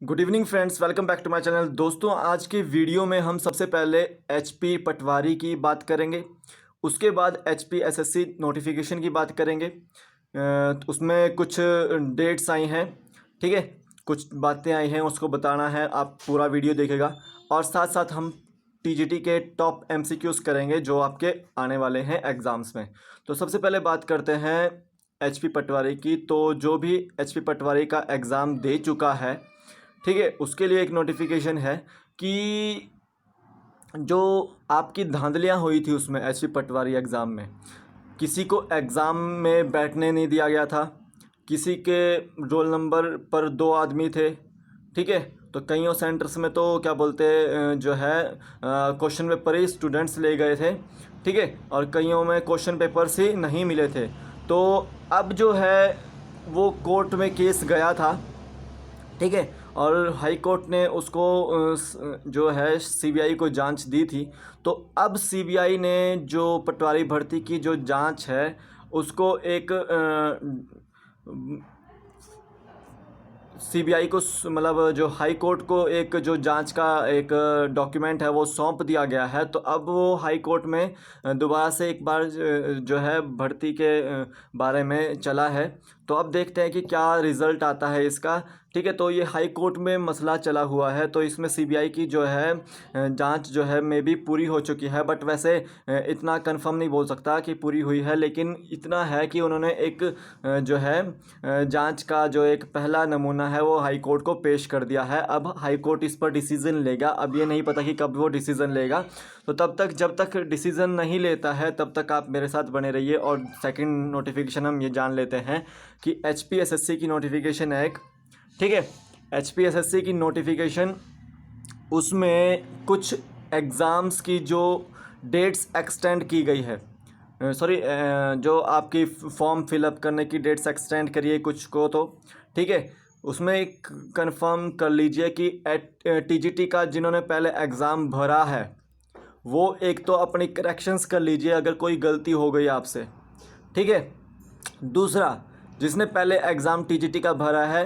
Good evening friends, welcome back to my channel. दोस्तों, आज के वीडियो में हम सबसे पहले एचपी पटवारी की बात करेंगे। उसके बाद एचपी एसएससी नोटिफिकेशन की बात करेंगे। उसमें कुछ डेट्स आई हैं, ठीक है, कुछ बातें आई हैं, उसको बताना है। आप पूरा वीडियो देखेगा और साथ साथ हम टीजीटी के टॉप एमसीक्यूज करेंगे जो आपके आने वाले हैं एग्ज़ाम्स में। तो सबसे पहले बात करते हैं एचपी पटवारी की। तो जो भी एचपी पटवारी का एग्ज़ाम दे चुका है, ठीक है, उसके लिए एक नोटिफिकेशन है कि जो आपकी धांधलियाँ हुई थी उसमें एचपी पटवारी एग्ज़ाम में, किसी को एग्ज़ाम में बैठने नहीं दिया गया था, किसी के रोल नंबर पर 2 आदमी थे, ठीक है। तो कईयों सेंटर्स में तो क्या बोलते जो है क्वेश्चन पेपर ही स्टूडेंट्स ले गए थे, ठीक है, और कईयों में क्वेश्चन पेपर्स ही नहीं मिले थे। तो अब जो है वो कोर्ट में केस गया था, ठीक है, और हाई कोर्ट ने उसको जो है सीबीआई को जांच दी थी। तो अब सीबीआई ने जो पटवारी भर्ती की जो जांच है उसको एक सीबीआई को मतलब जो हाई कोर्ट को एक जो जांच का एक डॉक्यूमेंट है वो सौंप दिया गया है। तो अब वो हाई कोर्ट में दोबारा से एक बार जो है भर्ती के बारे में चला है। तो अब देखते हैं कि क्या रिज़ल्ट आता है इसका, ठीक है। तो ये हाई कोर्ट में मसला चला हुआ है, तो इसमें सीबीआई की जो है जांच जो है मे बी पूरी हो चुकी है, बट वैसे इतना कंफर्म नहीं बोल सकता कि पूरी हुई है। लेकिन इतना है कि उन्होंने एक जो है जांच का जो एक पहला नमूना है वो हाई कोर्ट को पेश कर दिया है। अब हाई कोर्ट इस पर डिसीज़न लेगा। अब ये नहीं पता कि कब वो डिसीज़न लेगा, तो तब तक जब तक डिसीज़न नहीं लेता है तब तक आप मेरे साथ बने रहिए। और सेकंड नोटिफिकेशन हम ये जान लेते हैं कि एचपी एसएससी की नोटिफिकेशन है एक, ठीक है, एचपी एसएससी की नोटिफिकेशन, उसमें कुछ एग्ज़ाम्स की जो डेट्स एक्सटेंड की गई है, सॉरी, जो आपकी फॉर्म फिलअप करने की डेट्स एक्सटेंड करिए कुछ को, तो ठीक है, उसमें एक कंफर्म कर लीजिए कि टीजीटी का जिन्होंने पहले एग्ज़ाम भरा है वो एक तो अपनी करेक्शंस कर लीजिए अगर कोई गलती हो गई आपसे, ठीक है। दूसरा, जिसने पहले एग्ज़ाम टीजीटी का भरा है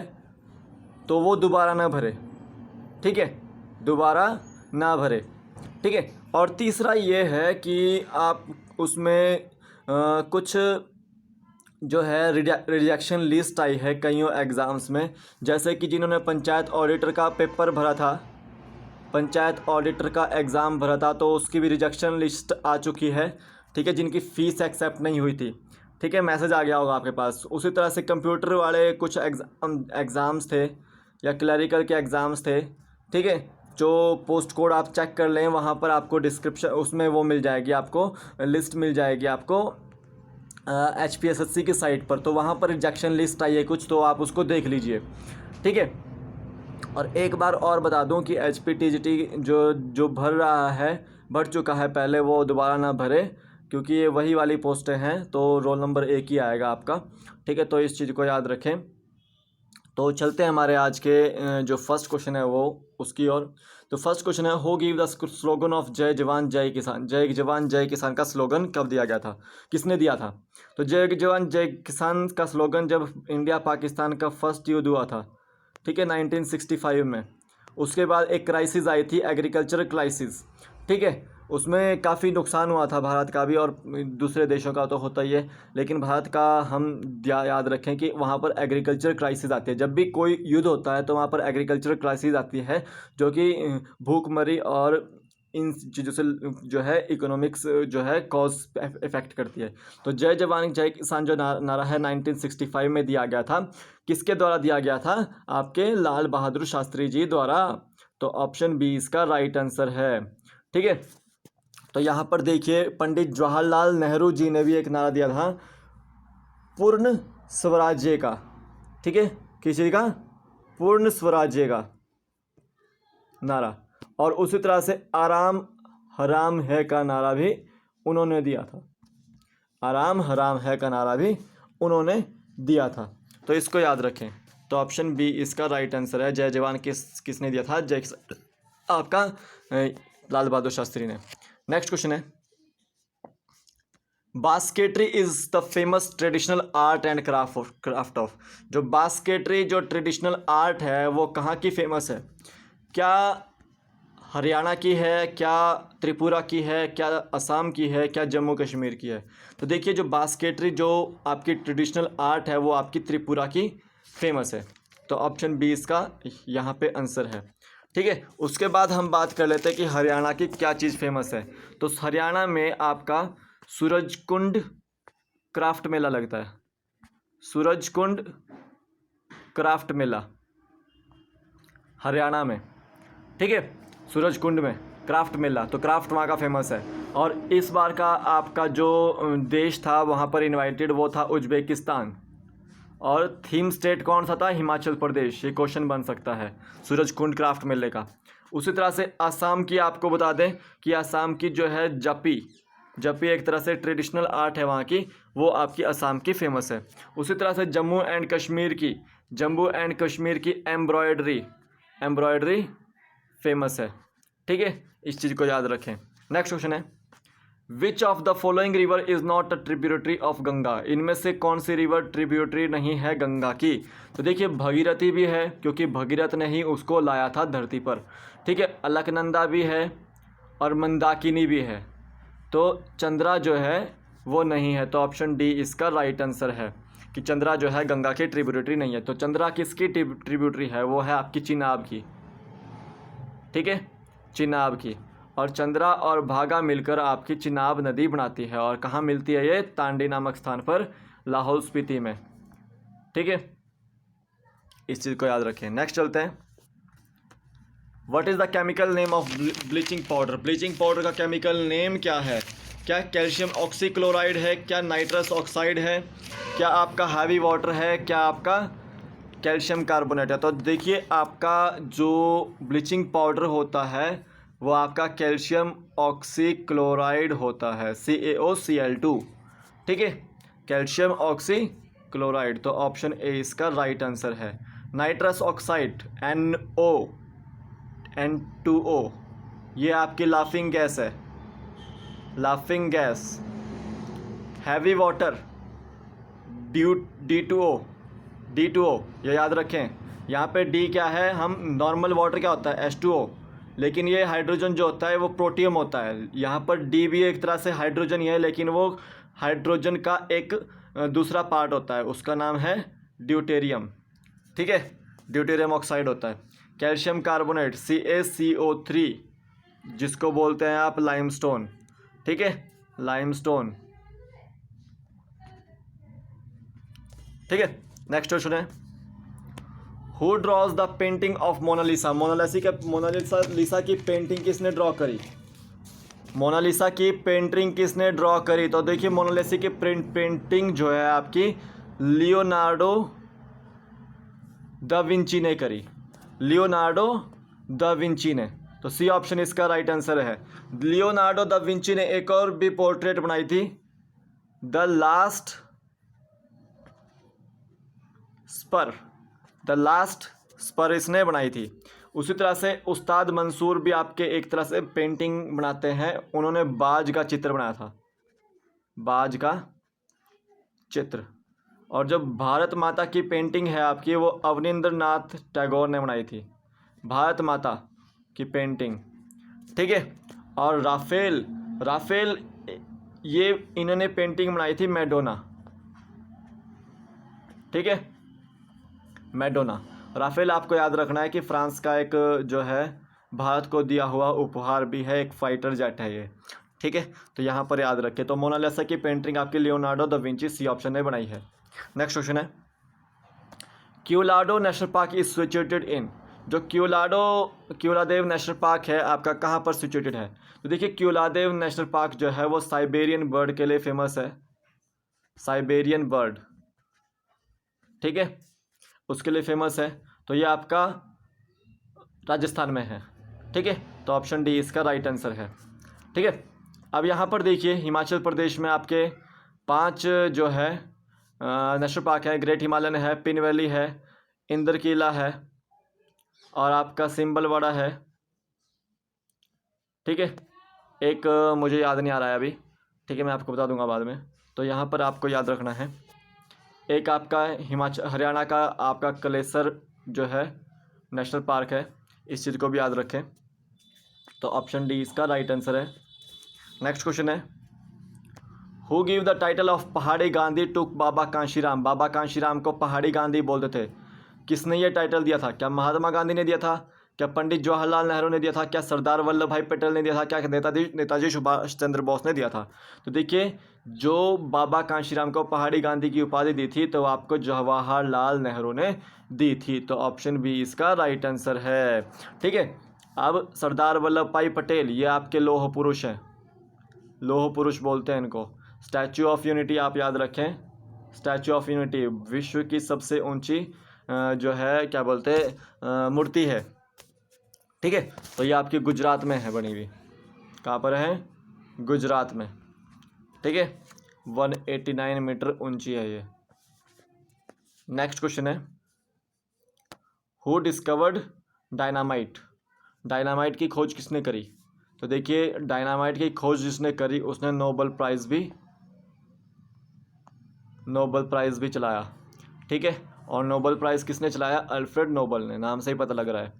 तो वो दोबारा ना भरे, ठीक है, दोबारा ना भरे, ठीक है। और तीसरा ये है कि आप उसमें कुछ जो है रिजेक्शन लिस्ट आई है कईयों एग्ज़ाम्स में, जैसे कि जिन्होंने पंचायत ऑडिटर का पेपर भरा था, पंचायत ऑडिटर का एग्ज़ाम भरा था, तो उसकी भी रिजेक्शन लिस्ट आ चुकी है, ठीक है, जिनकी फ़ीस एक्सेप्ट नहीं हुई थी, ठीक है, मैसेज आ गया होगा आपके पास। उसी तरह से कंप्यूटर वाले कुछ एग्ज़ाम्स थे या क्लरिकल के एग्ज़ाम्स थे, ठीक है, जो पोस्ट कोड आप चेक कर लें, वहाँ पर आपको डिस्क्रिप्शन उसमें वो मिल जाएगी, आपको लिस्ट मिल जाएगी आपको HPSSC की साइट पर। तो वहाँ पर रिजेक्शन लिस्ट आई है कुछ, तो आप उसको देख लीजिए, ठीक है। और एक बार और बता दूं कि HPTGT जो जो भर रहा है, भर चुका है पहले, वो दोबारा ना भरे, क्योंकि ये वही वाली पोस्टें हैं, तो रोल नंबर एक ही आएगा आपका, ठीक है। तो इस चीज़ को याद रखें। तो चलते हैं हमारे आज के जो फर्स्ट क्वेश्चन है वो उसकी ओर। तो फर्स्ट क्वेश्चन है, हो गिव द स्लोगन ऑफ जय जवान जय किसान। जय जवान जय किसान का स्लोगन कब दिया गया था, किसने दिया था? तो जय जवान जय किसान का स्लोगन जब इंडिया पाकिस्तान का फर्स्ट युद्ध हुआ था, ठीक है, 1965 में। उसके बाद एक क्राइसिस आई थी, एग्रीकल्चर क्राइसिस, ठीक है, उसमें काफ़ी नुकसान हुआ था भारत का भी, और दूसरे देशों का तो होता ही है, लेकिन भारत का हम याद रखें कि वहाँ पर एग्रीकल्चर क्राइसिस आती है। जब भी कोई युद्ध होता है तो वहाँ पर एग्रीकल्चर क्राइसिस आती है, जो कि भूखमरी और इन चीज़ों से जो है इकोनॉमिक्स जो है कॉज इफेक्ट करती है। तो जय जवान जय किसान जो नारा है 1965 में दिया गया था, किसके द्वारा दिया गया था? आपके लाल बहादुर शास्त्री जी द्वारा। तो ऑप्शन बी इसका राइट आंसर है, ठीक है। तो यहाँ पर देखिए, पंडित जवाहरलाल नेहरू जी ने भी एक नारा दिया था, पूर्ण स्वराज्य का, ठीक है, किसी का? पूर्ण स्वराज्य का नारा। और उसी तरह से आराम हराम है का नारा भी उन्होंने दिया था, आराम हराम है का नारा भी उन्होंने दिया था। तो इसको याद रखें। तो ऑप्शन बी इसका राइट आंसर है। जय जवान किसने दिया था? जय आपका लाल बहादुर शास्त्री ने। नेक्स्ट क्वेश्चन है, basketry is the famous traditional art and craft of, जो बास्केटरी जो ट्रेडिशनल आर्ट है वो कहाँ की फेमस है? क्या हरियाणा की है, क्या त्रिपुरा की है, क्या असम की है, क्या जम्मू कश्मीर की है? तो देखिए जो बास्केटरी जो आपकी ट्रेडिशनल आर्ट है वो आपकी त्रिपुरा की फेमस है। तो ऑप्शन बी इसका यहाँ पे आंसर है। ठीक है, उसके बाद हम बात कर लेते हैं कि हरियाणा की क्या चीज़ फेमस है। तो हरियाणा में आपका सूरजकुंड क्राफ्ट मेला लगता है। सूरजकुंड क्राफ्ट मेला हरियाणा में, ठीक है, सूरजकुंड में क्राफ्ट मेला, तो क्राफ्ट वहाँ का फेमस है। और इस बार का आपका जो देश था वहाँ पर इनवाइटेड वो था उज्बेकिस्तान, और थीम स्टेट कौन सा था? हिमाचल प्रदेश। ये क्वेश्चन बन सकता है सूरजकुंड क्राफ्ट मेले का। उसी तरह से असम की आपको बता दें कि असम की जो है जपी, जपी एक तरह से ट्रेडिशनल आर्ट है वहाँ की, वो आपकी असम की फेमस है। उसी तरह से जम्मू एंड कश्मीर की, जम्मू एंड कश्मीर की एम्ब्रॉयडरी, एम्ब्रॉयडरी फेमस है। ठीक है, इस चीज़ को याद रखें। नेक्स्ट क्वेश्चन है, which of the following river is not a tributary of Ganga? इनमें से कौन सी रिवर ट्रिब्यूटरी नहीं है गंगा की? तो देखिए भगीरथी भी है, क्योंकि भगीरथ ने ही उसको लाया था धरती पर। ठीक है, अलकनंदा भी है और मंदाकिनी भी है। तो चंद्रा जो है वो नहीं है, तो ऑप्शन डी इसका राइट आंसर है कि चंद्रा जो है गंगा की ट्रिब्यूटरी नहीं है। तो चंद्रा किसकी ट्रिब्यूटरी है? वो है आपकी चिनाब की। ठीक है, चिनाब की। और चंद्रा और भागा मिलकर आपकी चिनाब नदी बनाती है। और कहाँ मिलती है ये? तांडी नामक स्थान पर, लाहौल स्पीति में। ठीक है, इस चीज़ को याद रखें। नेक्स्ट चलते हैं, what is the chemical name of bleaching powder? Bleaching powder का केमिकल नेम क्या है? क्या कैल्शियम ऑक्सीक्लोराइड है, क्या नाइट्रस ऑक्साइड है, क्या आपका हैवी वाटर है, क्या आपका कैल्शियम कार्बोनेट है? तो देखिए आपका जो ब्लीचिंग पाउडर होता है वो आपका कैल्शियम ऑक्सीक्लोराइड होता है, CaOCl2। ठीक है, कैल्शियम ऑक्सीक्लोराइड, तो ऑप्शन ए इसका राइट आंसर है। नाइट्रस ऑक्साइड N2O, ये आपकी लाफिंग गैस है, laughing gas. Heavy water D2O, ये याद रखें। यहाँ पे D क्या है? हम नॉर्मल वाटर क्या होता है? H2O, लेकिन ये हाइड्रोजन जो होता है वो प्रोटियम होता है। यहाँ पर D भी एक तरह से हाइड्रोजन ही है, लेकिन वो हाइड्रोजन का एक दूसरा पार्ट होता है, उसका नाम है ड्यूटेरियम। ठीक है, ड्यूटेरियम ऑक्साइड होता है। कैल्शियम कार्बोनेट CaCO3, जिसको बोलते हैं आप लाइमस्टोन। ठीक है, लाइमस्टोन। ठीक है, नेक्स्ट क्वेश्चन है, who draws the painting of Mona Lisa? Mona Lisa की पेंटिंग किसने ड्रॉ करी? मोनालिसा की पेंटिंग किसने ड्रॉ करी? तो देखिए मोनालिसा की पेंटिंग जो है आपकी लियोनार्डो दा विंची ने करी, लियोनार्डो दा विंची ने। तो सी ऑप्शन इसका राइट आंसर है। लियोनार्डो दा विंची ने एक और भी पोर्ट्रेट बनाई थी, the Last Supper, the Last Supper इसने बनाई थी। उसी तरह से उस्ताद मंसूर भी आपके एक तरह से पेंटिंग बनाते हैं, उन्होंने बाज का चित्र बनाया था, बाज का चित्र। और जो भारत माता की पेंटिंग है आपकी वो अवनींद्र नाथ टैगोर ने बनाई थी, भारत माता की पेंटिंग। ठीक है, और राफेल ये इन्होंने पेंटिंग बनाई थी मैडोना। ठीक है, मैडोना। राफेल आपको याद रखना है कि फ्रांस का एक जो है भारत को दिया हुआ उपहार भी है, एक फाइटर जेट है ये। ठीक है, तो यहाँ पर याद रखें। तो मोनालिसा की पेंटिंग आपकी Leonardo da Vinci, C option ने बनाई है। नेक्स्ट क्वेश्चन है, Keoladeo national park is situated in? जो क्यूलादेव नेशनल पार्क है आपका कहाँ पर सिचुएटेड है? तो देखिए क्यूलादेव नेशनल पार्क जो है वो साइबेरियन बर्ड के लिए फेमस है, साइबेरियन बर्ड। ठीक है, उसके लिए फेमस है। तो ये आपका राजस्थान में है। ठीक है, तो ऑप्शन डी इसका राइट आंसर है। ठीक है, अब यहाँ पर देखिए हिमाचल प्रदेश में आपके 5 जो है नेशनल पार्क है। ग्रेट हिमालयन है, पिन वैली है, इंद्रकीला है, और आपका सिंबलवाड़ा है। ठीक है, एक मुझे याद नहीं आ रहा है अभी। ठीक है, मैं आपको बता दूंगा बाद में। तो यहाँ पर आपको याद रखना है, एक आपका हरियाणा का आपका कलेसर जो है नेशनल पार्क है, इस चीज़ को भी याद रखें। तो ऑप्शन डी इसका राइट आंसर है। नेक्स्ट क्वेश्चन है, who give the title of पहाड़ी गांधी टू बाबा कांशीराम। बाबा कांशीराम को पहाड़ी गांधी बोलते थे, किसने ये टाइटल दिया था? क्या महात्मा गांधी ने दिया था? क्या पंडित जवाहरलाल नेहरू ने दिया था? क्या सरदार वल्लभ भाई पटेल ने दिया था? क्या नेताजी सुभाष चंद्र बोस ने दिया था? तो देखिए, जो बाबा कांशीराम को पहाड़ी गांधी की उपाधि दी थी तो आपको जवाहरलाल नेहरू ने दी थी। तो ऑप्शन बी इसका राइट आंसर है। ठीक है, अब सरदार वल्लभ भाई पटेल ये आपके लौह पुरुष हैं, लौह पुरुष बोलते हैं इनको। स्टैचू ऑफ यूनिटी आप याद रखें, स्टैचू ऑफ यूनिटी विश्व की सबसे ऊंची जो है क्या बोलते हैं मूर्ति है। ठीक है, तो ये आपकी गुजरात में है बनी हुई। कहाँ पर है? गुजरात में। ठीक है, 189 मीटर ऊंची है ये। नेक्स्ट क्वेश्चन है, हु डिस्कवर्ड डायनामाइट। डायनामाइट की खोज किसने करी? तो देखिए, डायनामाइट की खोज जिसने करी उसने नोबेल प्राइज़ भी चलाया। ठीक है, और नोबेल प्राइज़ किसने चलाया? अल्फ्रेड नोबेल ने, नाम से ही पता लग रहा है।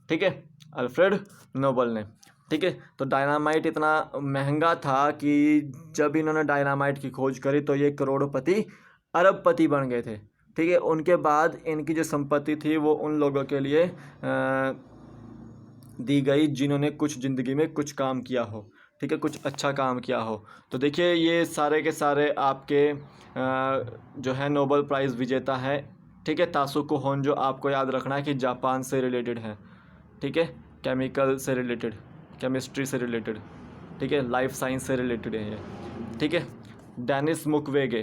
ठीक है, अल्फ्रेड नोबेल ने। ठीक है, तो डायनामाइट इतना महंगा था कि जब इन्होंने डायनामाइट की खोज करी तो ये करोड़पति अरबपति बन गए थे। ठीक है, उनके बाद इनकी जो संपत्ति थी वो उन लोगों के लिए दी गई जिन्होंने कुछ ज़िंदगी में कुछ काम किया हो। ठीक है, कुछ अच्छा काम किया हो। तो देखिए, ये सारे के सारे आपके जो है नोबेल प्राइज़ विजेता है। ठीक है, तासुको होन्जो आपको याद रखना है कि जापान से रिलेटेड है। ठीक है, केमिकल से रिलेटेड, केमिस्ट्री से रिलेटेड। ठीक है, लाइफ साइंस से रिलेटेड है ये। ठीक है, डेनिस मुक्वेगे,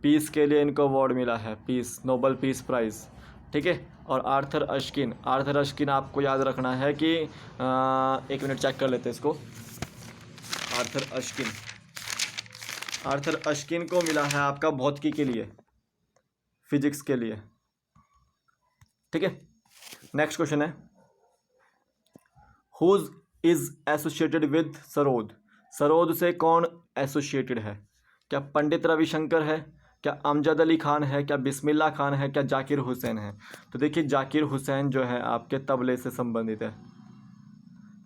पीस के लिए इनको अवार्ड मिला है, पीस, नोबेल पीस प्राइज़। ठीक है, और आर्थर अशकिन आपको याद रखना है कि एक मिनट चेक कर लेते हैं इसको। आर्थर अशकिन को मिला है आपका भौतिकी के लिए, फिजिक्स के लिए। ठीक है, नेक्स्ट क्वेश्चन है, who's is associated with sarod. Sarod से कौन एसोसिएटेड है? क्या पंडित रविशंकर है? क्या अमजद अली खान है? क्या बिस्मिल्लाह खान है? क्या जाकिर हुसैन है? तो देखिए, जाकिर हुसैन जो है आपके तबले से संबंधित है,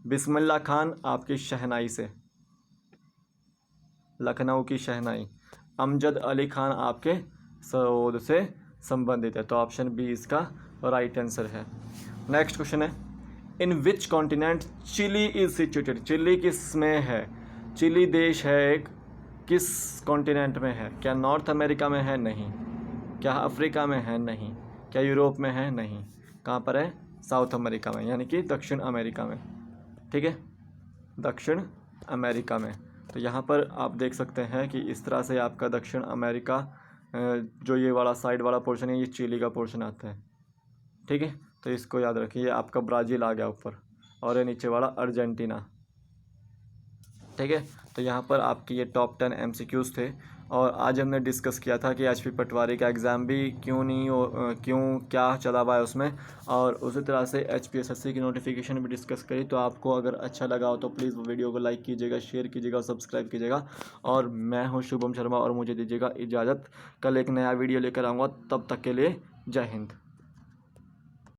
बिस्मिल्लाह खान आपकी शहनाई से, लखनऊ की शहनाई, अमजद अली खान आपके सरोद से संबंधित है। तो ऑप्शन बी इसका राइट आंसर है। नेक्स्ट क्वेश्चन है, in which continent Chile is situated. Chile किस में है? चिली देश है एक, किस कॉन्टिनेंट में है? क्या नॉर्थ अमेरिका में है? नहीं। क्या अफ्रीका में है? नहीं। क्या यूरोप में है? नहीं। कहाँ पर है? साउथ अमेरिका में, यानी कि दक्षिण अमेरिका में। ठीक है, दक्षिण अमेरिका में। तो यहाँ पर आप देख सकते हैं कि इस तरह से आपका दक्षिण अमेरिका जो ये वाला साइड वाला पोर्शन है ये चिली का पोर्शन आता है। ठीक है, तो इसको याद रखिए, आपका ब्राज़ील आ गया ऊपर और ये नीचे वाला अर्जेंटीना। ठीक है, तो यहाँ पर आपके ये टॉप 10 MCQs थे। और आज हमने डिस्कस किया था कि HP पटवारी का एग्ज़ाम भी क्यों क्या चला हुआ है उसमें, और उसी तरह से HPSSC की नोटिफिकेशन भी डिस्कस करी। तो आपको अगर अच्छा लगा हो तो प्लीज़ वो वीडियो को लाइक कीजिएगा, शेयर कीजिएगा और सब्सक्राइब कीजिएगा। और मैं हूँ शुभम शर्मा और मुझे दीजिएगा इजाज़त। कल एक नया वीडियो लेकर आऊँगा, तब तक के लिए जय हिंद।